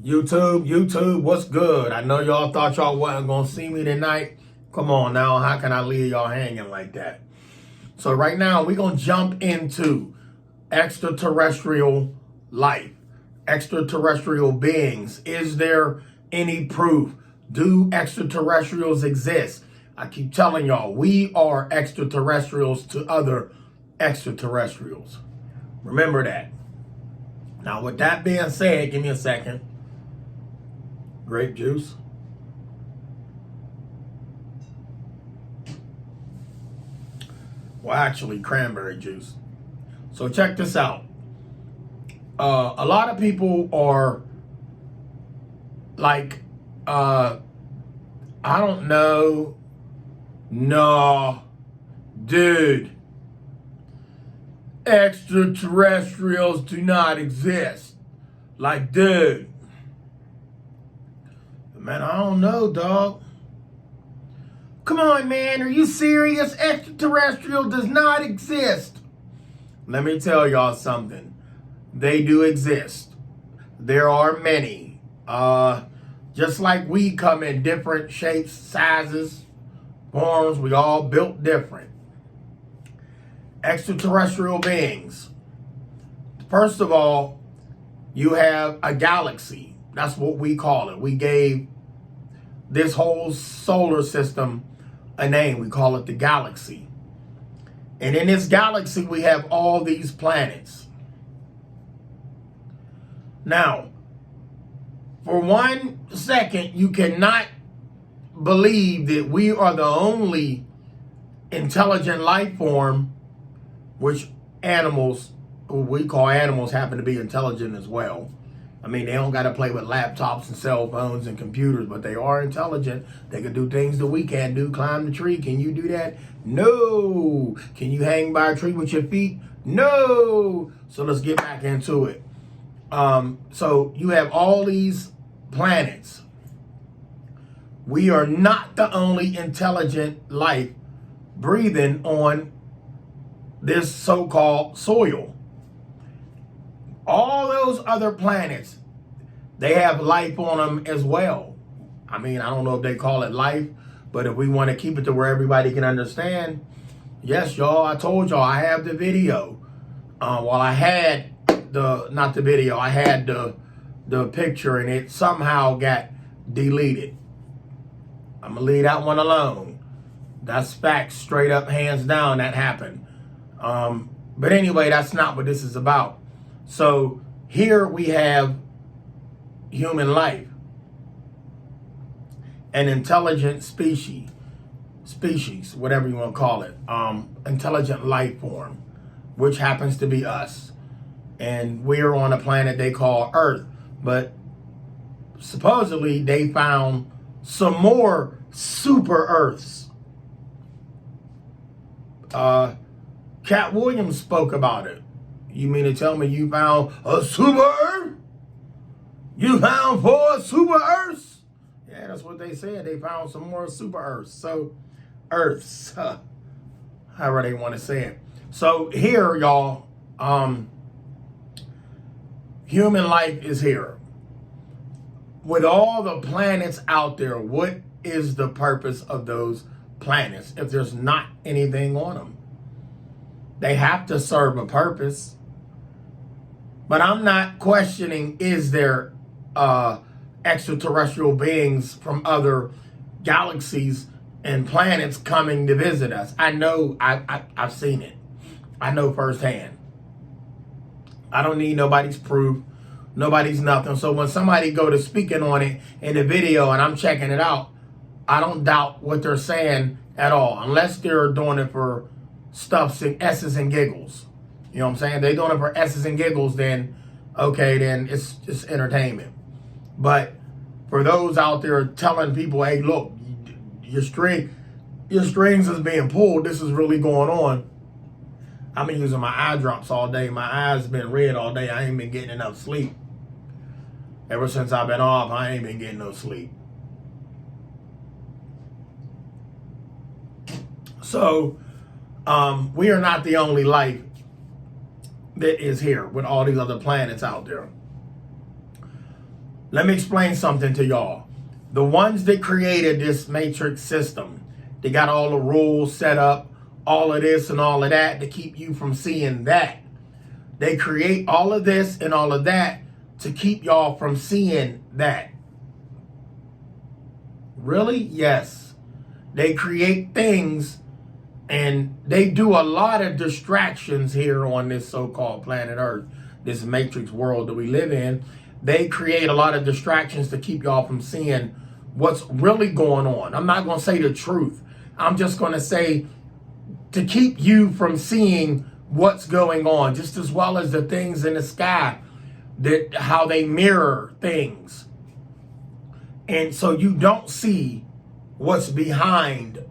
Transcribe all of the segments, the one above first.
YouTube, what's good? I know y'all thought y'all wasn't gonna see me tonight. Come on now, how can I leave y'all hanging like that? So right now, we're gonna jump into extraterrestrial life, extraterrestrial beings. Is there any proof? Do extraterrestrials exist? I keep telling y'all, we are extraterrestrials to other extraterrestrials. Remember that. Now, with that being said, give me a second. Grape juice. Well, actually, cranberry juice. So check this out. A lot of people are like, I don't know. No, dude. Extraterrestrials do not exist. Like, dude. Man, I don't know, dog. Come on, man. Are you serious? Extraterrestrial does not exist. Let me tell y'all something. They do exist. There are many. Just like we come in different shapes, sizes, forms. We all built different. Extraterrestrial beings. First of all, you have a galaxy. That's what we call it. We gave this whole solar system a name. We call it the galaxy. And in this galaxy, we have all these planets. Now, for 1 second, you cannot believe that we are the only intelligent life form, which animals, who we call animals, happen to be intelligent as well. I mean, they don't got to play with laptops and cell phones and computers, but they are intelligent. They can do things that we can't do. Climb the tree. Can you do that? No. Can you hang by a tree with your feet? No. So let's get back into it. So you have all these planets. We are not the only intelligent life breathing on this so-called soil. All those other planets, they have life on them as well. I mean, I don't know if they call it life, but if we want to keep it to where everybody can understand, yes, y'all, I told y'all I have the video. Well, I had not the video, I had the picture, and it somehow got deleted. I'm going to leave that one alone. That's facts, straight up, hands down, that happened. But anyway, that's not what this is about. So here we have human life, an intelligent species, whatever you want to call it, intelligent life form, which happens to be us. And we're on a planet they call Earth, but supposedly they found some more super Earths. Cat Williams spoke about it. You mean to tell me you found a super Earth? You found 4 super Earths? Yeah, that's what they said. They found some more super Earths. So, Earths, however they want to say it. So here, y'all, human life is here. With all the planets out there, what is the purpose of those planets if there's not anything on them? They have to serve a purpose. But I'm not questioning, is there extraterrestrial beings from other galaxies and planets coming to visit us? I know, I've seen it. I know firsthand. I don't need nobody's proof, nobody's nothing. So when somebody go to speaking on it in the video and I'm checking it out, I don't doubt what they're saying at all, unless they're doing it for stuffs and S's and giggles. You know what I'm saying? They doing it for S's and giggles, then okay, then it's just entertainment. But for those out there telling people, hey, look, your strings is being pulled, this is really going on. I've been using my eye drops all day. My eyes have been red all day. I ain't been getting enough sleep. Ever since I've been off, I ain't been getting no sleep. So, we are not the only life that is here with all these other planets out there. Let me explain something to y'all. The ones that created this matrix system, they got all the rules set up, all of this and all of that to keep you from seeing that. They create all of this and all of that to keep y'all from seeing that. Really? Yes. They create things and they do a lot of distractions here on this so-called planet Earth, this matrix world that we live in. They create a lot of distractions to keep y'all from seeing what's really going on. I'm not going to say the truth. I'm just going to say to keep you from seeing what's going on, just as well as the things in the sky, that how they mirror things. And so you don't see what's behind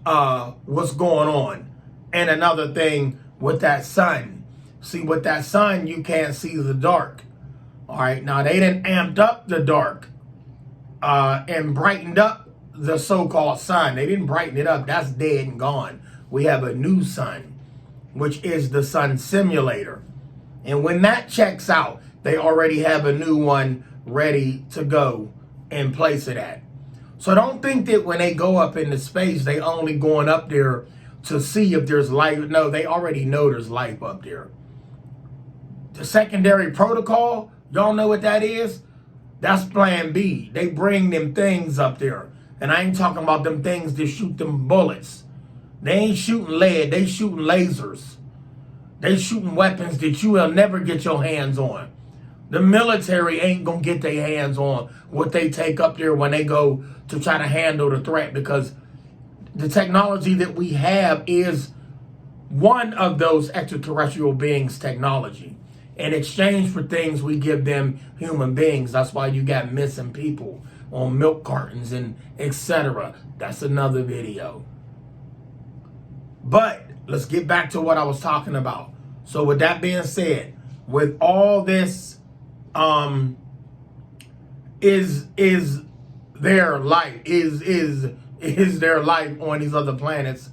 what's going on. And another thing with that sun. See, with that sun, you can't see the dark. All right, now they done amped up the dark and brightened up the so-called sun. They didn't brighten it up. That's dead and gone. We have a new sun, which is the sun simulator. And when that checks out, they already have a new one ready to go and place it at. So don't think that when they go up into space, they only going up there to see if there's life. No, they already know there's life up there. The secondary protocol, y'all know what that is? That's plan B. They bring them things up there. And I ain't talking about them things that shoot them bullets. They ain't shooting lead. They shooting lasers. They shooting weapons that you will never get your hands on. The military ain't going to get their hands on what they take up there when they go to try to handle the threat, because the technology that we have is one of those extraterrestrial beings' technology. In exchange for things, we give them human beings. That's why you got missing people on milk cartons and etc. That's another video. But let's get back to what I was talking about. So with that being said, with all this, is their life, is their life on these other planets?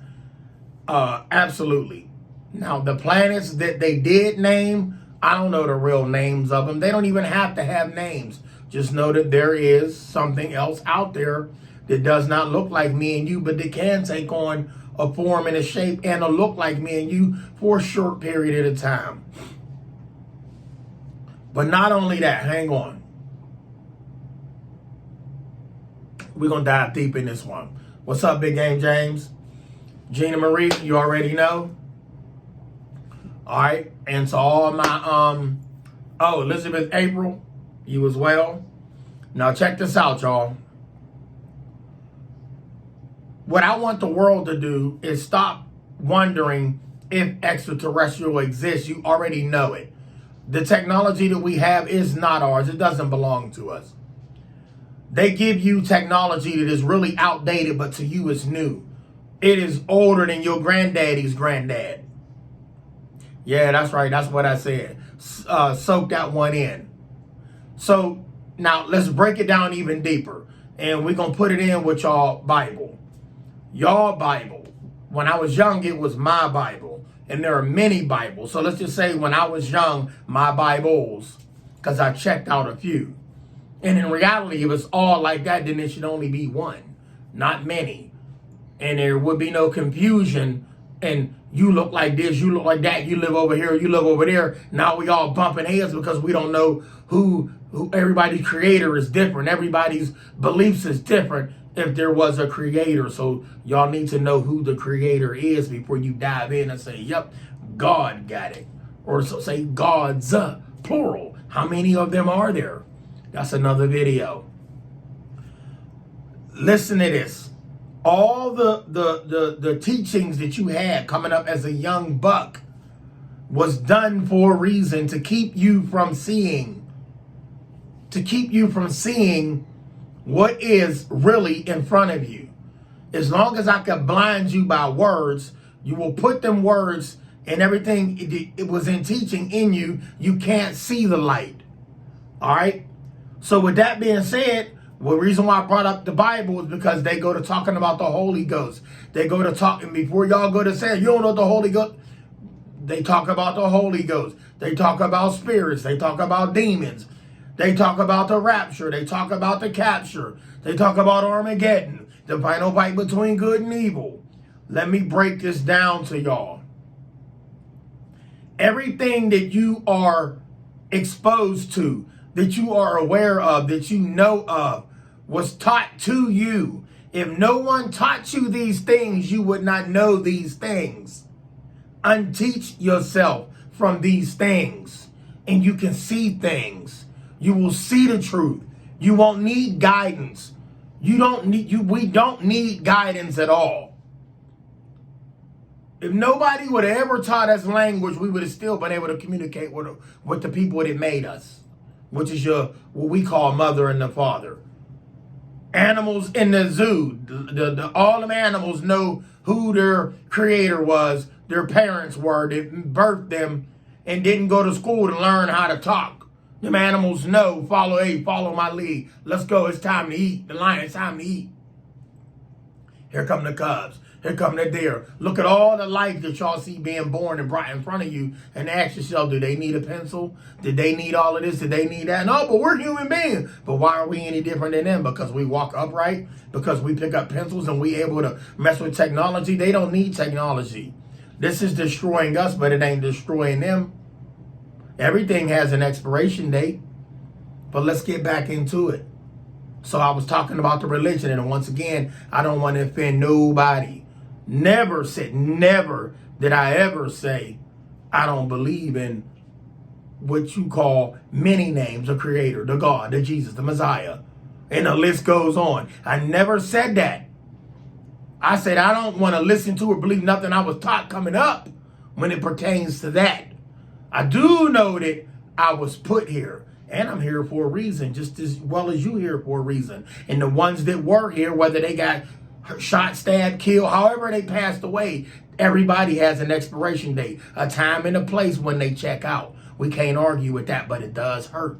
Absolutely. Now, the planets that they did name, I don't know the real names of them. They don't even have to have names. Just know that there is something else out there that does not look like me and you, but they can take on a form and a shape and a look like me and you for a short period at a time. But not only that, hang on. We're going to dive deep in this one. What's up, Big Game James? Gina Marie, you already know. All right. And to all my, Elizabeth April, you as well. Now check this out, y'all. What I want the world to do is stop wondering if extraterrestrial exists. You already know it. The technology that we have is not ours. It doesn't belong to us. They give you technology that is really outdated, but to you it's new. It is older than your granddaddy's granddad. Yeah, that's right. That's what I said. Soak that one in. So now let's break it down even deeper. And we're going to put it in with y'all Bible. Y'all Bible. When I was young, it was my Bible. And there are many Bibles. So let's just say when I was young, my Bibles. Because I checked out a few. And in reality, if it's all like that, then it should only be one. Not many. And there would be no confusion. And you look like this, you look like that, you live over here, you live over there. Now we all bumping heads because we don't know who everybody's creator is different. Everybody's beliefs is different if there was a creator. So y'all need to know who the creator is before you dive in and say, yep, God got it. Or so say gods, plural. How many of them are there? That's another video. Listen to this. All the teachings that you had coming up as a young buck was done for a reason, to keep you from seeing, what is really in front of you. As long as I could blind you by words, you will put them words and everything it was in teaching in you, you can't see the light. All right? So with that being said, the reason why I brought up the Bible is because they go to talking about the Holy Ghost. They go to talking, before y'all go to say, you don't know the Holy Ghost. They talk about the Holy Ghost. They talk about spirits. They talk about demons. They talk about the rapture. They talk about the capture. They talk about Armageddon, the final fight between good and evil. Let me break this down to y'all. Everything that you are exposed to, that you are aware of, that you know of, was taught to you. If no one taught you these things, you would not know these things. Unteach yourself from these things, and you can see things. You will see the truth. You won't need guidance. We don't need guidance at all. If nobody would have ever taught us language, we would have still been able to communicate with the people that made us, which is what we call mother and the father. Animals in the zoo, all them animals know who their creator was, their parents were, that birthed them, and didn't go to school to learn how to talk. Them animals know, follow my lead. Let's go, it's time to eat. The lion, it's time to eat. Here come the cubs. Here come the deer. Look at all the life that y'all see being born and brought in front of you, and ask yourself, do they need a pencil? Did they need all of this? Did they need that? No, but we're human beings. But why are we any different than them? Because we walk upright? Because we pick up pencils and we able to mess with technology? They don't need technology. This is destroying us, but it ain't destroying them. Everything has an expiration date. But let's get back into it. So I was talking about the religion, and once again, I don't want to offend nobody. Never did I ever say I don't believe in what you call many names, the creator, the God, the Jesus, the Messiah, and the list goes on. I never said that. I said I don't want to listen to or believe nothing I was taught coming up when it pertains to that. I do know that I was put here, and I'm here for a reason, just as well as you here for a reason. And the ones that were here, whether they got shot, stabbed, killed, however they passed away, everybody has an expiration date, a time and a place when they check out. We can't argue with that, but it does hurt.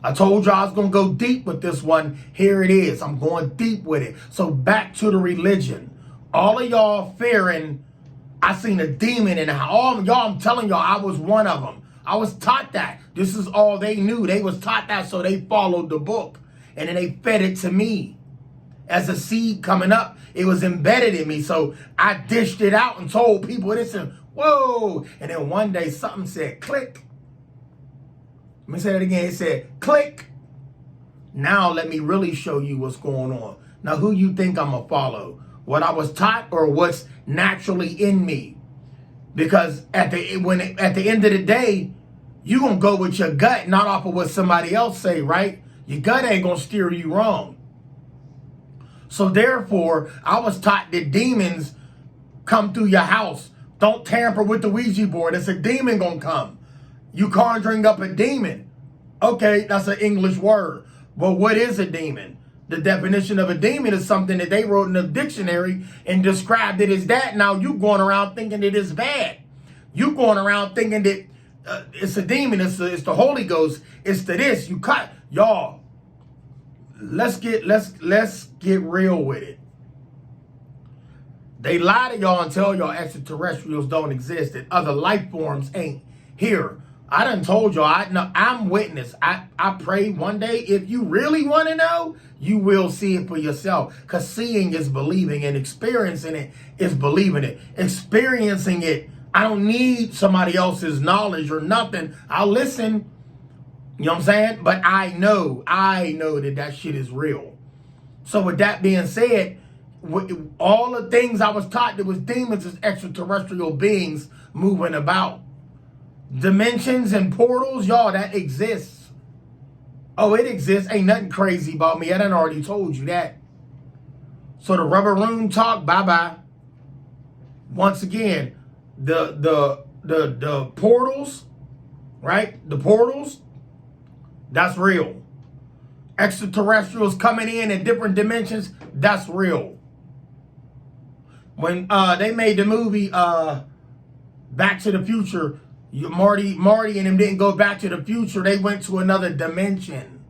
I told you I was going to go deep with this one. Here it is. I'm going deep with it. So back to the religion. All of y'all fearing, I seen a demon in the house. All of y'all, I'm telling y'all, I was one of them. I was taught that. This is all they knew. They was taught that, so they followed the book. And then they fed it to me. As a seed coming up, it was embedded in me. So I dished it out and told people this and whoa. And then one day something said click. Let me say that again. It said click. Now let me really show you what's going on. Now who you think I'm gonna follow? What I was taught or what's naturally in me? Because at the end of the day, you gonna go with your gut, not off of what somebody else say, right? Your gut ain't gonna steer you wrong. So therefore, I was taught that demons come through your house. Don't tamper with the Ouija board. It's a demon gonna come. You conjuring up a demon. Okay, that's an English word. But what is a demon? The definition of a demon is something that they wrote in a dictionary and described it as that. Now you going around thinking that it's bad. You going around thinking that it's a demon. It's the Holy Ghost. It's the this. You cut. Y'all. Let's get real with it. They lie to y'all and tell y'all extraterrestrials don't exist, that other life forms ain't here. I done told y'all, I'm witness. I pray one day, if you really want to know, you will see it for yourself. Because seeing is believing, and experiencing it is believing it. Experiencing it, I don't need somebody else's knowledge or nothing. I'll listen. You know what I'm saying? But I know that shit is real. So with that being said, all the things I was taught that was demons is extraterrestrial beings moving about. Dimensions and portals, y'all, that exists. Oh, it exists. Ain't nothing crazy about me. I done already told you that. So the rubber room talk, bye-bye. Once again, the portals, right? The portals, that's real. Extraterrestrials coming in different dimensions, that's real. When they made the movie Back to the Future, Marty and them didn't go back to the future. They went to another dimension.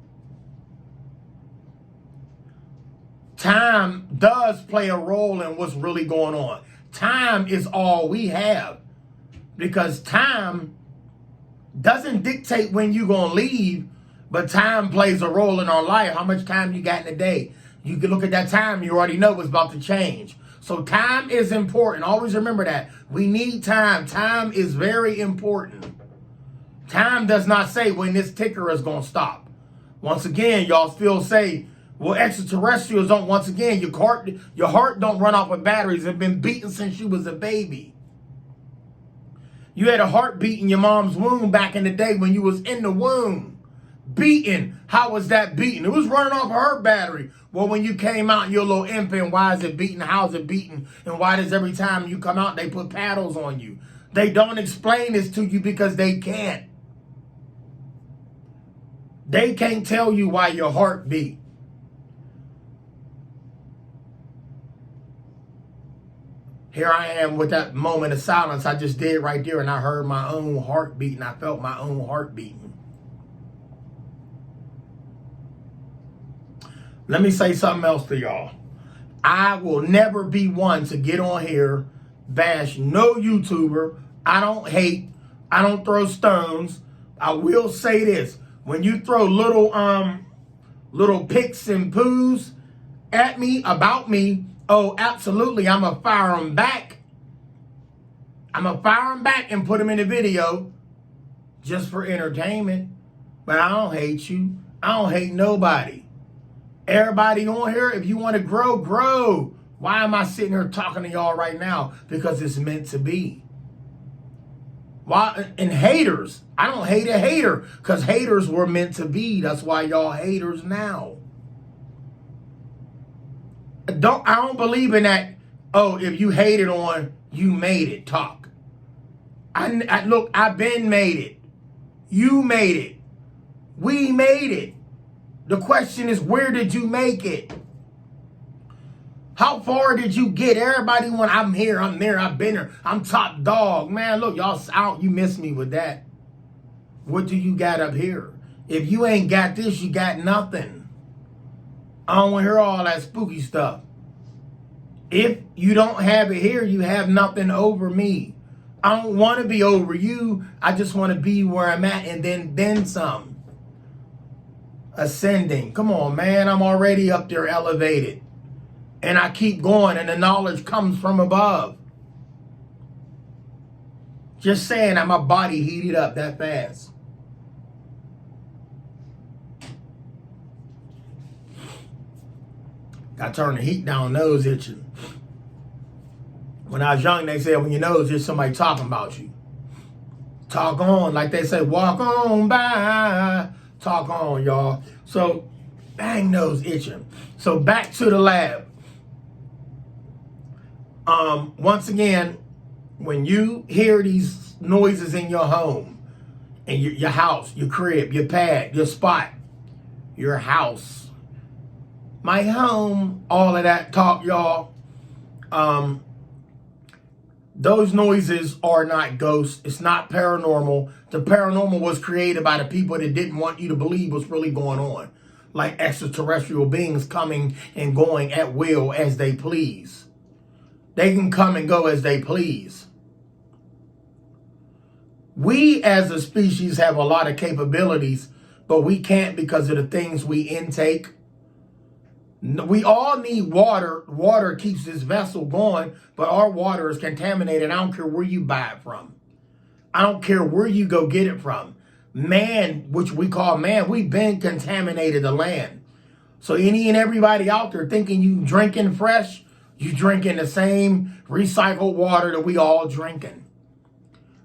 Time does play a role in what's really going on. Time is all we have. Because time doesn't dictate when you're going to leave, but time plays a role in our life. How much time you got in a day? You can look at that time, you already know what's about to change. So time is important. Always remember that. We need time. Time is very important. Time does not say when this ticker is going to stop. Once again, y'all still say, well, extraterrestrials don't. Once again, your heart don't run off of batteries. It's been beating since you was a baby. You had a heartbeat in your mom's womb back in the day when you was in the womb. Beating. How was that beating? It was running off of her battery. Well, when you came out, you're a little infant. Why is it beating? How's it beating? And why does every time you come out, they put paddles on you? They don't explain this to you because they can't. They can't tell you why your heart beat. Here I am with that moment of silence I just did right there, and I heard my own heartbeat, and I felt my own heart beating. Let me say something else to y'all. I will never be one to get on here, bash no YouTuber. I don't hate. I don't throw stones. I will say this. When you throw little picks and poos at me, about me, oh, absolutely, I'm going to fire them back. I'm going to fire them back and put them in the video just for entertainment. But I don't hate you. I don't hate nobody. Everybody on here, if you want to grow, grow. Why am I sitting here talking to y'all right now? Because it's meant to be. Why? And haters. I don't hate a hater because haters were meant to be. That's why y'all haters now. I don't believe in that, oh, if you hated on, you made it talk. Look, I've been made it. You made it. We made it. The question is, where did you make it? How far did you get? Everybody want, I'm here, I'm there, I've been here, I'm top dog. Man, look, y'all out, you missed me with that. What do you got up here? If you ain't got this, you got nothing. I don't want to hear all that spooky stuff. If you don't have it here, you have nothing over me. I don't want to be over you. I just want to be where I'm at and then some. Ascending. Come on, man. I'm already up there elevated. And I keep going and the knowledge comes from above. Just saying, I'm my body heated up that fast. I turn the heat down, nose itching. When I was young, they said when your nose itches, somebody talking about you. Talk on, like they say, walk on by. Talk on, y'all. So, bang, nose itching. So back to the lab. Once again, when you hear these noises in your home, and your house, your crib, your pad, your spot, your house, my home, all of that talk, y'all, those noises are not ghosts. It's not paranormal. The paranormal was created by the people that didn't want you to believe what's really going on. Like extraterrestrial beings coming and going at will as they please. They can come and go as they please. We as a species have a lot of capabilities, but we can't because of the things we intake. We all need water. Water keeps this vessel going, but our water is contaminated. I don't care where you buy it from. I don't care where you go get it from. Man, which we call man, we've been contaminated the land. So any and everybody out there thinking you drinking fresh, you drinking the same recycled water that we all drinking.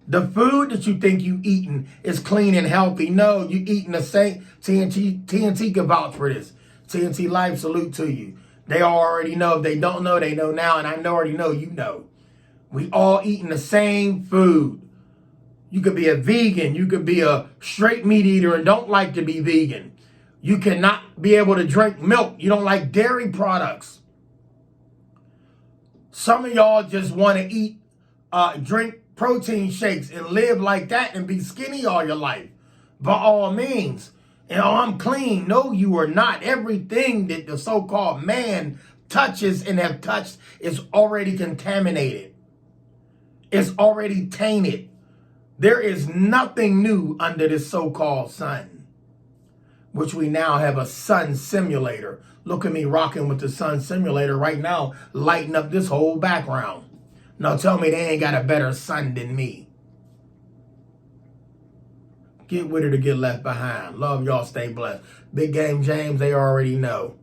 The food that you think you eating is clean and healthy. No, you eating the same. TNT can vouch for this. TNT Life, salute to you. They already know. If they don't know, they know now. And I already know you know. We all eating the same food. You could be a vegan. You could be a straight meat eater and don't like to be vegan. You cannot be able to drink milk. You don't like dairy products. Some of y'all just want to eat, drink protein shakes and live like that and be skinny all your life. By all means. And oh, I'm clean. No, you are not. Everything that the so-called man touches and have touched is already contaminated. It's already tainted. There is nothing new under this so-called sun, which we now have a sun simulator. Look at me rocking with the sun simulator right now, lighting up this whole background. Now tell me they ain't got a better sun than me. Get with it or get left behind. Love y'all. Stay blessed. Big Game James, they already know.